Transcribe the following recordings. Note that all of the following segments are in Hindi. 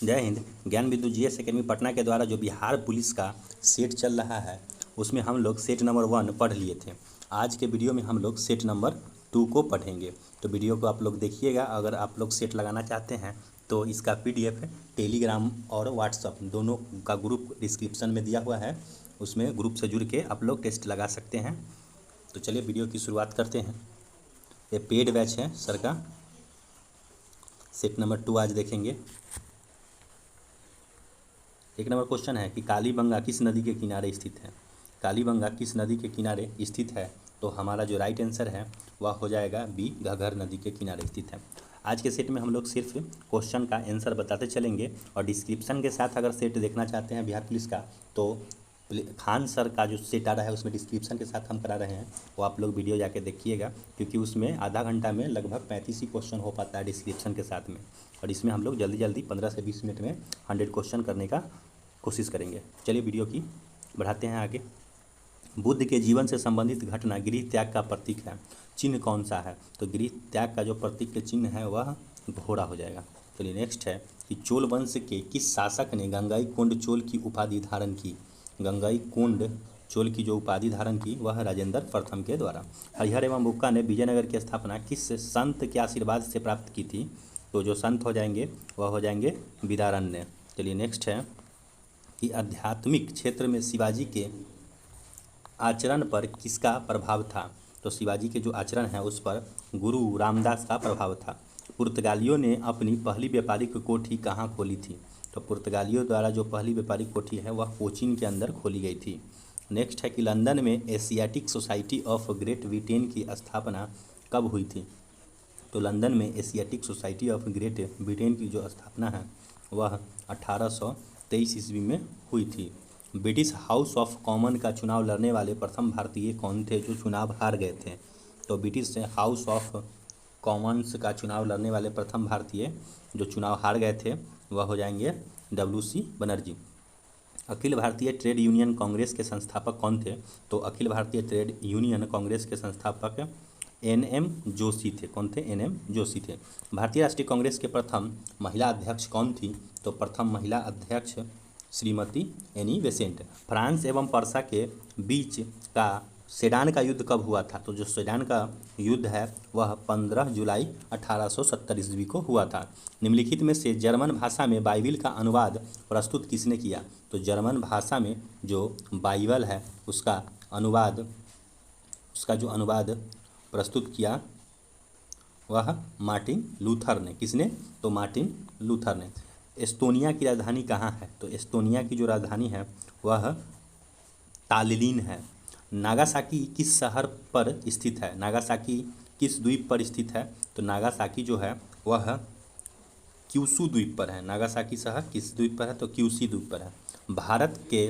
जय हिंद। ज्ञान बिंदु जीएस एकेडमी पटना के द्वारा जो बिहार पुलिस का सेट चल रहा है उसमें हम लोग सेट नंबर 1 पढ़ लिए थे। आज के वीडियो में हम लोग सेट नंबर 2 को पढ़ेंगे, तो वीडियो को आप लोग देखिएगा। अगर आप लोग सेट लगाना चाहते हैं तो इसका पीडीएफ टेलीग्राम और व्हाट्सअप दोनों का ग्रुप डिस्क्रिप्शन में दिया हुआ है, उसमें ग्रुप से जुड़ के आप लोग टेस्ट लगा सकते हैं। तो चलिए वीडियो की शुरुआत करते हैं। ये पेड बैच है सर का। सेट नंबर 2 आज देखेंगे। एक नंबर क्वेश्चन है कि कालीबंगा किस नदी के किनारे स्थित है। कालीबंगा किस नदी के किनारे स्थित है, तो हमारा जो राइट आंसर है वह हो जाएगा बी, घग्गर नदी के किनारे स्थित है। आज के सेट में हम लोग सिर्फ क्वेश्चन का आंसर बताते चलेंगे और डिस्क्रिप्शन के साथ अगर सेट देखना चाहते हैं बिहार पुलिस का तो खान सर का जो सेट आ रहा है उसमें डिस्क्रिप्शन के साथ हम करा रहे हैं, वो आप लोग वीडियो जाके देखिएगा, क्योंकि उसमें आधा घंटा में लगभग 35 ही क्वेश्चन हो पाता है डिस्क्रिप्शन के साथ में, और इसमें हम लोग जल्दी जल्दी 15 से 20 मिनट में 100 क्वेश्चन करने का कोशिश करेंगे। चलिए वीडियो की बढ़ाते हैं आगे। बुद्ध के जीवन से संबंधित घटना गृह त्याग का प्रतीक है, चिन्ह कौन सा है, तो गृह त्याग का जो प्रतीक के चिन्ह है वह घोड़ा हो जाएगा। चलिए नेक्स्ट है कि चोल वंश के किस शासक ने गंगाई कोंड चोल की उपाधि धारण की। गंगाई कोंड चोल की जो उपाधि धारण की वह राजेंद्र प्रथम के द्वारा। हरिहर एवं बुक्का ने विजयनगर की स्थापना किस संत के आशीर्वाद से प्राप्त की थी, तो जो संत हो जाएंगे वह हो जाएंगे विदारण्य। चलिए नेक्स्ट है कि आध्यात्मिक क्षेत्र में शिवाजी के आचरण पर किसका प्रभाव था, तो शिवाजी के जो आचरण है उस पर गुरु रामदास का प्रभाव था। पुर्तगालियों ने अपनी पहली व्यापारिक कोठी कहाँ खोली थी, तो पुर्तगालियों द्वारा जो पहली व्यापारिक कोठी है वह कोचीन के अंदर खोली गई थी। नेक्स्ट है कि लंदन में Asiatic society of great Britain की स्थापना कब हुई थी, तो लंदन में Asiatic society of great Britain की जो स्थापना है वह 1823 ईस्वी में हुई थी। ब्रिटिश हाउस ऑफ कॉमन का चुनाव लड़ने वाले प्रथम भारतीय कौन थे जो चुनाव हार गए थे, तो ब्रिटिश हाउस ऑफ कॉमन्स का चुनाव लड़ने वाले प्रथम भारतीय जो चुनाव हार गए थे वह हो जाएंगे WC Banerjee. Akhil Bharatiya trade union Congress के संस्थापक कौन थे, तो अखिल भारतीय ट्रेड यूनियन कांग्रेस के संस्थापक NM जोशी थे। कौन थे? NM जोशी थे। भारतीय राष्ट्रीय कांग्रेस के प्रथम महिला अध्यक्ष कौन थी, तो प्रथम महिला अध्यक्ष श्रीमती एनी बेसेंट। फ्रांस एवं पर्सा के बीच का सेडान का युद्ध कब हुआ था, तो जो सेडान का युद्ध है वह 15 जुलाई 1870 ईस्वी को हुआ था। निम्नलिखित में से जर्मन भाषा में बाइबिल का अनुवाद प्रस्तुत किसने किया, तो जर्मन भाषा में जो बाइबल है उसका जो अनुवाद प्रस्तुत किया वह मार्टिन लूथर ने। किसने? तो मार्टिन लूथर ने। एस्टोनिया की राजधानी कहाँ है, तो एस्टोनिया की जो राजधानी है वह तालिन है। नागासाकी किस शहर पर स्थित है, नागासाकी किस द्वीप पर स्थित है, तो नागासाकी जो है वह क्यूशू द्वीप पर है। नागासाकी शहर किस द्वीप पर है, तो क्यूशी द्वीप पर है। भारत के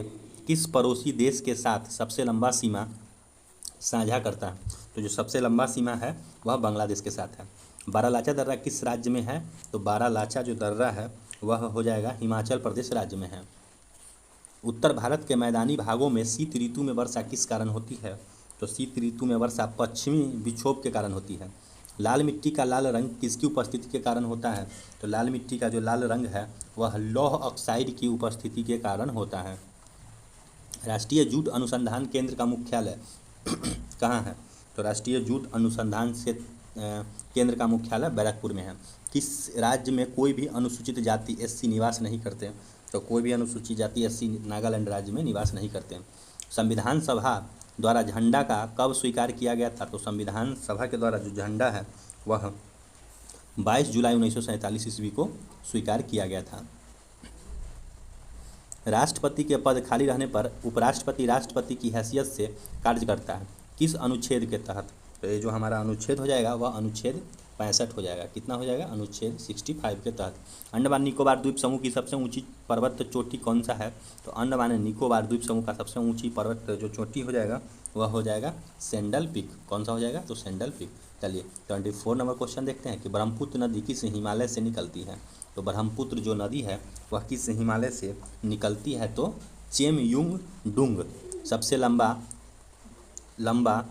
किस पड़ोसी देश के साथ सबसे लंबा सीमा साझा करता है, तो जो सबसे लंबा सीमा है वह बांग्लादेश के साथ है। बारालाचा दर्रा किस राज्य में है, तो बारालाचा जो दर्रा है वह हो जाएगा हिमाचल प्रदेश राज्य में है। उत्तर भारत के मैदानी भागों में शीत ऋतु में वर्षा किस कारण होती है, तो शीत ऋतु में वर्षा पश्चिमी विक्षोभ के कारण होती है। लाल मिट्टी का लाल रंग किसकी उपस्थिति के कारण होता है, तो लाल मिट्टी का जो लाल रंग है वह लौह ऑक्साइड की उपस्थिति के कारण होता है। राष्ट्रीय जूट अनुसंधान केंद्र का मुख्यालय कहाँ है, तो राष्ट्रीय जूट अनुसंधान से केंद्र का मुख्यालय बैरकपुर में है। किस राज्य में कोई भी अनुसूचित जाति SC निवास नहीं करते, तो कोई भी अनुसूचित जाति SC नागालैंड राज्य में निवास नहीं करते। संविधान सभा द्वारा झंडा का कब स्वीकार किया गया था, तो संविधान सभा के द्वारा जो झंडा है वह 22 जुलाई 1947 ईस्वी को स्वीकार किया गया था। राष्ट्रपति के पद खाली रहने पर उपराष्ट्रपति राष्ट्रपति की हैसियत से कार्य करता है, किस अनुच्छेद के तहत, तो ये जो हमारा अनुच्छेद हो जाएगा वह अनुच्छेद 65 हो जाएगा। कितना हो जाएगा? अनुच्छेद 65 के तहत। अंडमान निकोबार द्वीप समूह की सबसे ऊंची पर्वत चोटी कौन सा है, तो अंडमान निकोबार द्वीप समूह का सबसे ऊंची पर्वत जो चोटी हो जाएगा वह हो जाएगा सेंडल पीक। कौन सा हो जाएगा? तो सेंडल पीक। चलिए 24 नंबर क्वेश्चन देखते हैं कि ब्रह्मपुत्र नदी किस हिमालय से निकलती है, तो ब्रह्मपुत्र जो नदी है वह किस हिमालय से निकलती है, तो चेमयुंग डुंग। सबसे लंबा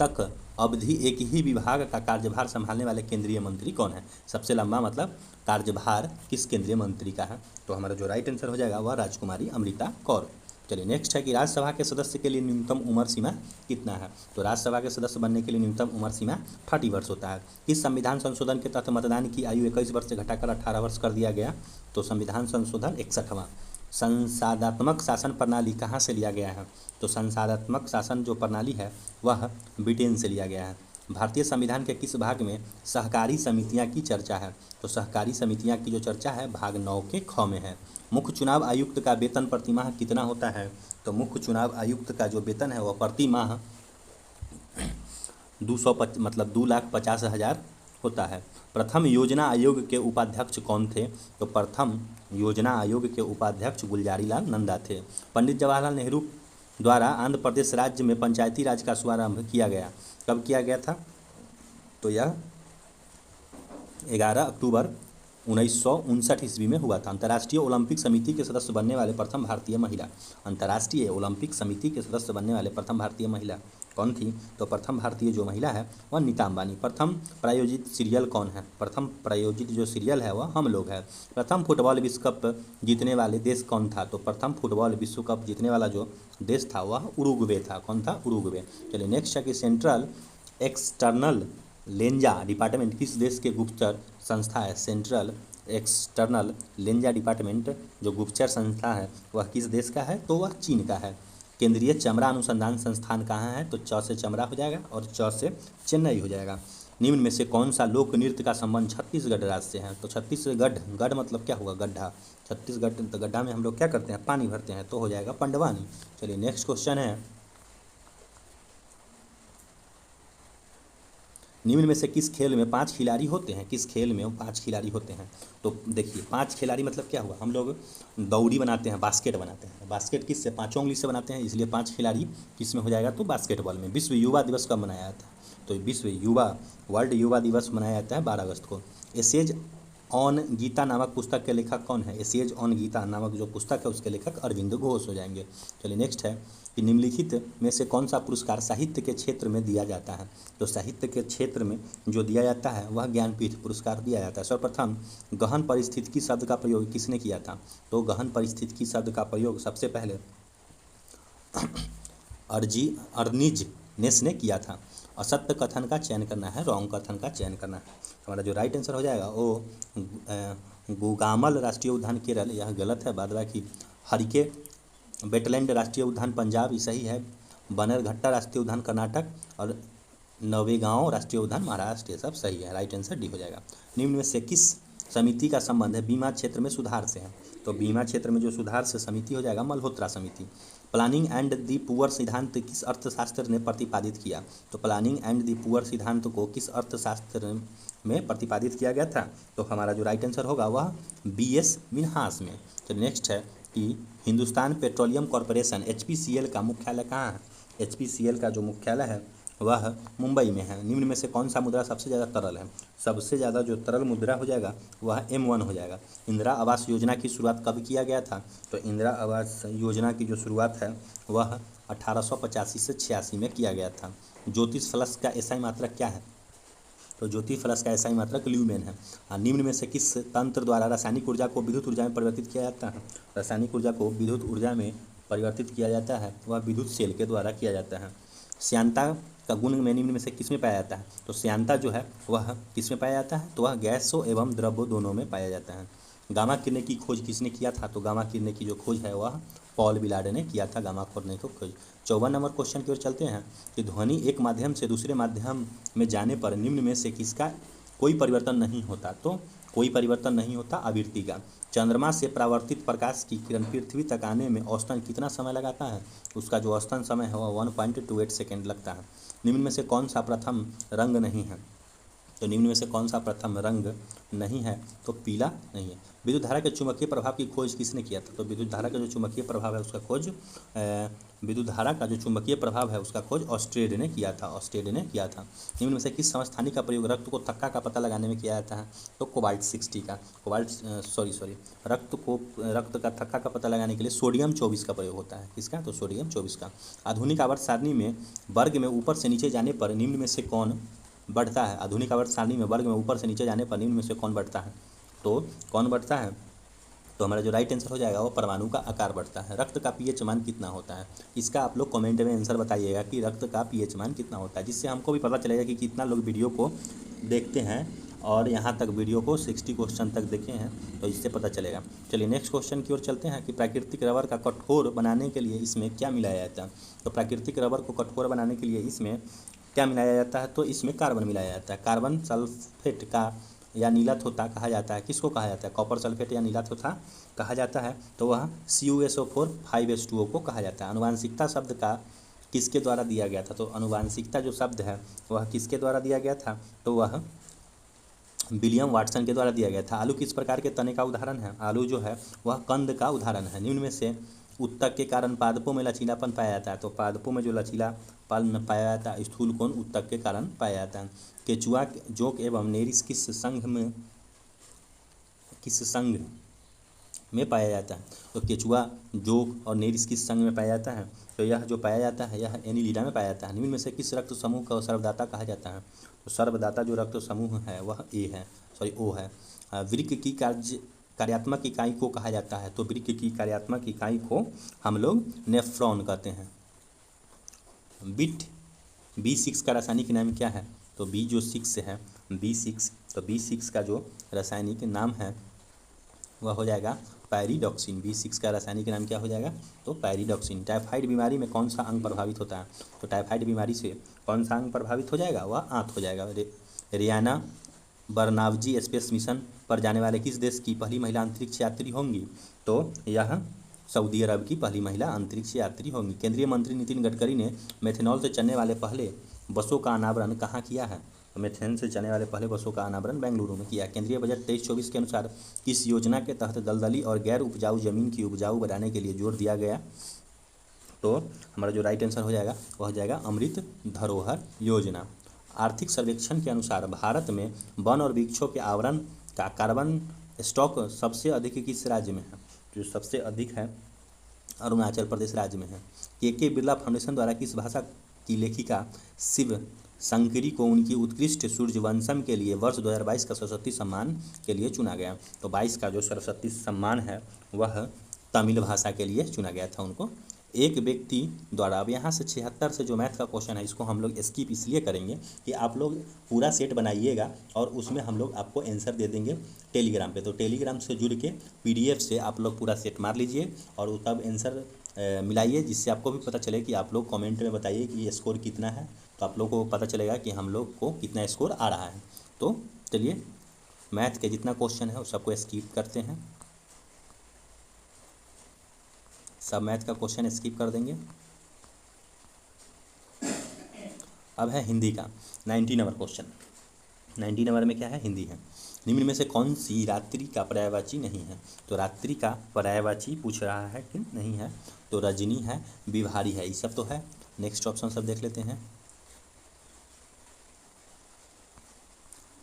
तक अवधि एक ही विभाग का कार्यभार संभालने वाले केंद्रीय मंत्री कौन है? सबसे लंबा मतलब कार्यभार किस केंद्रीय मंत्री का है? तो हमारा जो राइट आंसर हो जाएगा वह राजकुमारी अमृता कौर। चलिए नेक्स्ट है कि राज्यसभा के सदस्य के लिए न्यूनतम उम्र सीमा कितना है? तो राज्यसभा के सदस्य बनने के लिए न्यूनतम उम्र सीमा 30 वर्ष होता है। इस संविधान संशोधन के तहत मतदान की आयु 21 वर्ष से घटाकर 18 वर्ष कर दिया गया। तो संविधान संशोधन 61वां। संसदात्मक शासन प्रणाली कहाँ से लिया गया है? तो संसदात्मक शासन जो प्रणाली है वह ब्रिटेन से लिया गया है। भारतीय संविधान के किस भाग में सहकारी समितियां की चर्चा है? तो सहकारी समितियां की जो चर्चा है भाग 9 के ख में है। मुख्य चुनाव आयुक्त का वेतन प्रति माह कितना होता है? तो मुख्य चुनाव आयुक्त का जो वेतन है वह प्रति माह 2,50,000 होता है। प्रथम योजना आयोग के उपाध्यक्ष कौन थे? तो प्रथम योजना आयोग के उपाध्यक्ष गुलजारीलाल नंदा थे। पंडित जवाहरलाल नेहरू द्वारा आंध्र प्रदेश राज्य में पंचायती राज का शुभारंभ किया गया, कब किया गया था? तो यह 11 अक्टूबर 1959 ईस्वी में हुआ था। अंतर्राष्ट्रीय ओलंपिक समिति के सदस्य बनने वाले प्रथम भारतीय महिला, अंतर्राष्ट्रीय ओलंपिक समिति के सदस्य बनने वाले प्रथम भारतीय महिला कौन थी? तो प्रथम भारतीय जो महिला है वह नीता अंबानी। प्रथम प्रायोजित सीरियल कौन है? प्रथम प्रायोजित जो सीरियल है वह हम लोग है। प्रथम फुटबॉल विश्व कप जीतने वाले देश कौन था? तो प्रथम फुटबॉल विश्व कप जीतने वाला जो देश था वह उरुग्वे था। कौन था? उरुग्वे। चलिए नेक्स्ट है कि सेंट्रल एक्सटर्नल लेंजा डिपार्टमेंट किस देश के गुप्तचर संस्था है? सेंट्रल एक्सटर्नल लेंजा डिपार्टमेंट जो गुप्तचर संस्था है वह किस देश का है? तो वह चीन का है। केंद्रीय चमड़ा अनुसंधान संस्थान कहाँ है? तो च से चमड़ा हो जाएगा और च से चेन्नई हो जाएगा। निम्न में से कौन सा लोक नृत्य का संबंध छत्तीसगढ़ राज्य से है? तो छत्तीसगढ़, गढ़ मतलब क्या होगा? गड्ढा। छत्तीसगढ़ तो गड्ढा में हम लोग क्या करते हैं? पानी भरते हैं, तो हो जाएगा पंडवानी। चलिए नेक्स्ट क्वेश्चन है, निम्न में से किस खेल में 5 खिलाड़ी होते हैं? किस खेल में 5 खिलाड़ी होते हैं? तो देखिए 5 खिलाड़ी मतलब क्या हुआ? हम लोग दौड़ी बनाते हैं, बास्केट बनाते हैं। बास्केट किस से? 5 उंगली से बनाते हैं, इसलिए 5 खिलाड़ी किस में हो जाएगा? तो बास्केटबॉल में। विश्व युवा दिवस कब मनाया जाता है? तो विश्व युवा वर्ल्ड युवा दिवस मनाया जाता है 12 अगस्त को। एसेज ऑन गीता नामक पुस्तक के लेखक कौन है? एसेज ऑन गीता नामक जो पुस्तक है उसके लेखक अरविंद घोष हो जाएंगे। चलिए नेक्स्ट है कि निम्नलिखित में से कौन सा पुरस्कार साहित्य के क्षेत्र में दिया जाता है? तो साहित्य के क्षेत्र में जो दिया जाता है वह ज्ञानपीठ पुरस्कार दिया जाता है। सर्वप्रथम गहन परिस्थितिकी शब्द का प्रयोग किसने किया था? तो गहन परिस्थितिकी शब्द का प्रयोग सबसे पहले अर्निज ने किया था। असत्य कथन का चयन करना है, रॉन्ग कथन का चयन करना है। हमारा जो राइट आंसर हो जाएगा वो गुगामल राष्ट्रीय उद्यान केरल, यह गलत है। बाद बाकी हरिके वेटलैंड राष्ट्रीय उद्यान पंजाब, ये सही है। बनरघट्टा राष्ट्रीय उद्यान कर्नाटक और नवेगांव राष्ट्रीय उद्यान महाराष्ट्र, ये सब सही है। राइट आंसर डी हो जाएगा। निम्न में से किस समिति का संबंध है बीमा क्षेत्र में सुधार से है? तो बीमा क्षेत्र में जो सुधार से समिति हो जाएगा मल्होत्रा समिति। प्लानिंग एंड दी पुअर सिद्धांत किस अर्थशास्त्र ने प्रतिपादित किया? तो प्लानिंग एंड दी पुअर सिद्धांत को किस अर्थशास्त्र में प्रतिपादित किया गया था? तो हमारा जो राइट आंसर होगा वह बीएस मिन्हास में। तो नेक्स्ट है कि हिंदुस्तान पेट्रोलियम कॉरपोरेशन HPCL का मुख्यालय कहाँ है? HPCL का जो मुख्यालय है वह मुंबई में है। निम्न में से कौन सा मुद्रा सबसे ज़्यादा तरल है? सबसे ज़्यादा जो तरल मुद्रा हो जाएगा वह M1 हो जाएगा। इंदिरा आवास योजना की शुरुआत कब किया गया था? तो इंदिरा आवास योजना की जो शुरुआत है वह 1885 से 86 में किया गया था। ज्योतिष फ्लक्स का SI मात्रक क्या है? तो ज्योतिष फ्लक्स का SI मात्रक ल्यूमेन है। निम्न में से किस तंत्र द्वारा रासायनिक ऊर्जा को विद्युत ऊर्जा में परिवर्तित किया जाता है? रासायनिक ऊर्जा को विद्युत ऊर्जा में परिवर्तित किया जाता है वह विद्युत सेल के द्वारा किया जाता है। श्यानता का गुण में निम्न में से किस में पाया जाता है? तो श्यानता जो है वह किस में पाया जाता है? तो वह गैसों एवं द्रव्यों दोनों में पाया जाता है। गामा किरणें की खोज किसने किया था? तो गामा किरणें की जो खोज है वह पॉल बिलाडे ने किया था, गामा किरणें की खोज। 54 नंबर क्वेश्चन की ओर चलते हैं कि ध्वनि एक माध्यम से दूसरे माध्यम में जाने पर निम्न में से किसका कोई परिवर्तन नहीं होता? तो कोई परिवर्तन नहीं होता आवृत्ति का। चंद्रमा से परावर्तित प्रकाश की किरण पृथ्वी तक आने में औसतन कितना समय लगाता है? उसका जो औसतन समय है वह 1.28 सेकेंड लगता है। निम्न में से कौन सा प्रथम रंग नहीं है? तो निम्न में से कौन सा प्रथम रंग नहीं है? तो पीला नहीं है। विद्युत धारा के चुंबकीय प्रभाव की खोज किसने किया था? तो विद्युत धारा का जो चुंबकीय प्रभाव है उसका खोज विद्युत धारा का जो चुंबकीय प्रभाव है उसका खोज ऑस्ट्रेड ने किया था। ऑस्ट्रेड ने किया था। निम्न में से किस समस्थानिक का प्रयोग रक्त को थक्का का पता लगाने में किया जाता है? तो कोबाल्ट 60 का रक्त का थक्का का पता लगाने के लिए सोडियम 24 का प्रयोग होता है। किसका? तो सोडियम 24 का। आधुनिक आवर्त सारणी में वर्ग में ऊपर से नीचे जाने पर निम्न में से कौन बढ़ता है? आधुनिक आवर्त सारणी में वर्ग में ऊपर से नीचे जाने पर निम्न में से कौन बढ़ता है? तो कौन बढ़ता है? तो हमारा जो राइट आंसर हो जाएगा वो परमाणु का आकार बढ़ता है। रक्त का पीएच मान कितना होता है? इसका आप लोग कमेंट में आंसर बताइएगा कि रक्त का पीएच मान कितना होता है, जिससे हमको भी पता चलेगा कि कितना लोग वीडियो को देखते हैं और यहाँ तक वीडियो को 60 क्वेश्चन तक देखे हैं, तो इससे पता चलेगा। चलिए नेक्स्ट क्वेश्चन की ओर चलते हैं कि प्राकृतिक रबर का कठोर बनाने के लिए इसमें क्या मिलाया जाता है? तो प्राकृतिक रबर को कठोर बनाने के लिए इसमें क्या मिलाया जाता है? तो इसमें कार्बन मिलाया जाता है। कार्बन सल्फेट का या नीला थोथा कहा जाता है। किसको कहा जाता है? कॉपर सल्फेट या नीला थोथा कहा जाता है। तो वह CuSO4 5H2O को कहा जाता है। आनुवांशिकता शब्द का किसके द्वारा दिया गया था? तो आनुवांशिकता जो शब्द है वह किसके द्वारा दिया गया था? तो वह विलियम वाटसन के द्वारा दिया गया था। आलू किस प्रकार के तने का उदाहरण है? आलू जो है वह कंद का उदाहरण है। निम्न में से उत्तक के कारण पादपों में लचीलापन पाया जाता है। तो पादपों में जो लचीलापन पाया जाता है स्थूल कोण उत्तक के कारण पाया जाता है। केचुआ जोंक एवं नेरिस किस संघ में पाया जाता है? तो केचुआ जोंक और नेरिस किस संघ में पाया जाता है? तो यह जो पाया जाता है यह एनीलिडा में पाया जाता है। निम्न में से किस रक्त समूह को सर्वदाता कहा जाता है? तो सर्वदाता जो रक्त समूह है वह O है। वृक्क की कार्यात्मक इकाई को कहा जाता है? तो वृक्क की कार्यात्मक इकाई को हम लोग नेफ्रॉन कहते हैं। बिट B6 का रासायनिक नाम क्या है? तो B6 है B6, तो B6 का जो रासायनिक नाम है वह हो जाएगा पैरिडॉक्सिन। B6 का रासायनिक नाम क्या हो जाएगा? तो पैरिडॉक्सिन। टाइफाइड बीमारी में कौन सा अंग प्रभावित होता है? तो टाइफाइड बीमारी से कौन सा अंग प्रभावित हो जाएगा? वह आंत हो जाएगा। रियाना बर्नावजी स्पेस मिशन पर जाने वाले किस देश की पहली महिला अंतरिक्ष यात्री होंगी? तो यह सऊदी अरब की पहली महिला अंतरिक्ष यात्री होंगी। केंद्रीय मंत्री नितिन गडकरी ने मेथनॉल से चलने वाले पहले बसों का अनावरण कहाँ किया है? तो मेथेन से चलने वाले पहले बसों का अनावरण बेंगलुरु में किया। केंद्रीय बजट 23-24 के अनुसार किस योजना के तहत दलदली और गैर उपजाऊ जमीन की उपजाऊ बनाने के लिए जोर दिया गया? तो हमारा जो राइट आंसर हो जाएगा वह हो जाएगा अमृत धरोहर योजना। आर्थिक सर्वेक्षण के अनुसार भारत में वन और वृक्षों के आवरण का कार्बन स्टॉक सबसे अधिक किस राज्य में है? जो सबसे अधिक है अरुणाचल प्रदेश राज्य में है। के बिरला फाउंडेशन द्वारा किस भाषा की लेखिका शिव शंकरी को उनकी उत्कृष्ट सूर्यवंशम के लिए वर्ष 2022 का सरस्वती सम्मान के लिए चुना गया? तो 22 का जो सरस्वती सम्मान है वह तमिल भाषा के लिए चुना गया था उनको। एक व्यक्ति द्वारा, अब यहाँ से 76 से जो मैथ का क्वेश्चन है इसको हम लोग स्किप इसलिए करेंगे कि आप लोग पूरा सेट बनाइएगा और उसमें हम लोग आपको आंसर दे देंगे टेलीग्राम पे। तो टेलीग्राम से जुड़ के PDF से आप लोग पूरा सेट मार लीजिए और तब आंसर मिलाइए, जिससे आपको भी पता चले कि आप लोग कमेंट में बताइए कि ये स्कोर कितना है, तो आप लोग को पता चलेगा कि हम लोग को कितना स्कोर आ रहा है। तो चलिए मैथ के जितना क्वेश्चन है उस सबको स्किप करते हैं, सब मैथ का क्वेश्चन स्किप कर देंगे। अब है हिंदी का 90 नंबर क्वेश्चन। 90 नंबर में क्या है? हिंदी है। निम्न में से कौन सी रात्रि का पर्यायवाची नहीं है? तो रात्रि का पर्यायवाची पूछ रहा है कि नहीं है? तो रजनी है, विभारी है, ये सब तो है। नेक्स्ट ऑप्शन सब देख लेते हैं।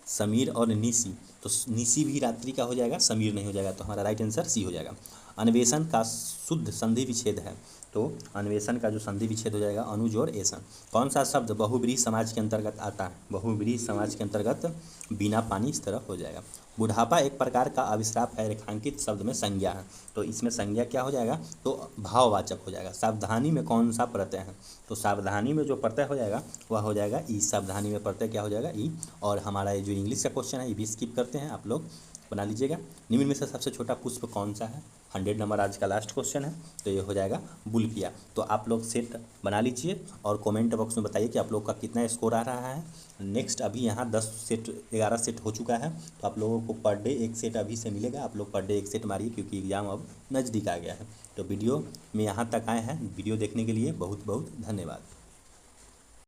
समीर और निशी, तो निशी भी रात्रि का हो जाएगा, समीर नहीं हो जाएगा, तो हमारा राइट आंसर सी हो जाएगा। अन्वेषण का शुद्ध संधि विच्छेद है? तो अन्वेषण का जो संधि विच्छेद हो जाएगा अनुज और एसन। कौन सा शब्द बहुब्रीहि समाज के अंतर्गत आता है? बहुब्रीहि समाज के अंतर्गत बिना पानी इस तरह हो जाएगा। बुढ़ापा एक प्रकार का अभिश्राप है, रेखांकित शब्द में संज्ञा है, तो इसमें संज्ञा क्या हो जाएगा? तो भाववाचक हो जाएगा। सावधानी में कौन सा प्रत्यय है? तो सावधानी में जो प्रत्यय हो जाएगा वह हो जाएगा ई। सावधानी में प्रत्यय क्या हो जाएगा? ई। और हमारा ये जो इंग्लिश का क्वेश्चन है ये भी स्किप करते हैं, आप लोग बना लीजिएगा। निम्न में से सबसे छोटा पुष्प कौन सा है? 100 नंबर आज का लास्ट क्वेश्चन है, तो ये हो जाएगा बुल्किया। तो आप लोग सेट बना लीजिए और कमेंट बॉक्स में बताइए कि आप लोग का कितना स्कोर आ रहा है। नेक्स्ट अभी यहाँ 11 सेट हो चुका है, तो आप लोगों को पर डे एक सेट अभी से मिलेगा। आप लोग पर डे एक सेट मारिए क्योंकि एग्ज़ाम अब नज़दीक आ गया है। तो वीडियो में यहाँ तक आए हैं, वीडियो देखने के लिए बहुत बहुत धन्यवाद।